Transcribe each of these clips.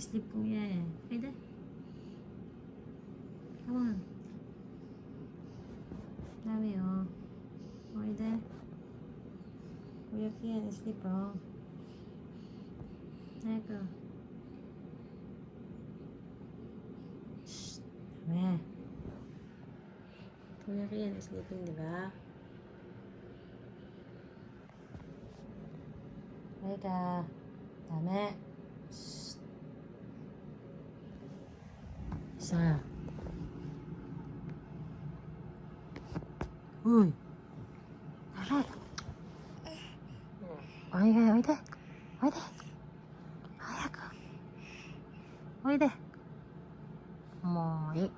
Sleep kuya eh. Pwede. Come on. Dami oh. Pwede. Kuya Kian, sleep oh. Eko. Shhh. Dami. Kuya Kian, sleeping diba? Eka. Dami. Shhh. Isa. Uy. Dami.おいでおいでおいで早くおいでもういい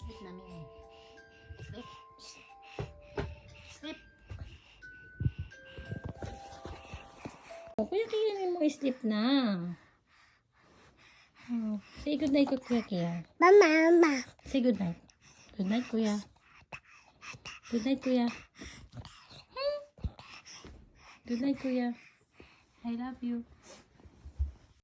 Sleep namin. Sleep. Sleep. Kuya Kian mo sleep na. Oh, say good night to Kuya Kian. Mama. Say good night. Good night, Kuya. Good night, Kuya. Good night, Kuya. I love you.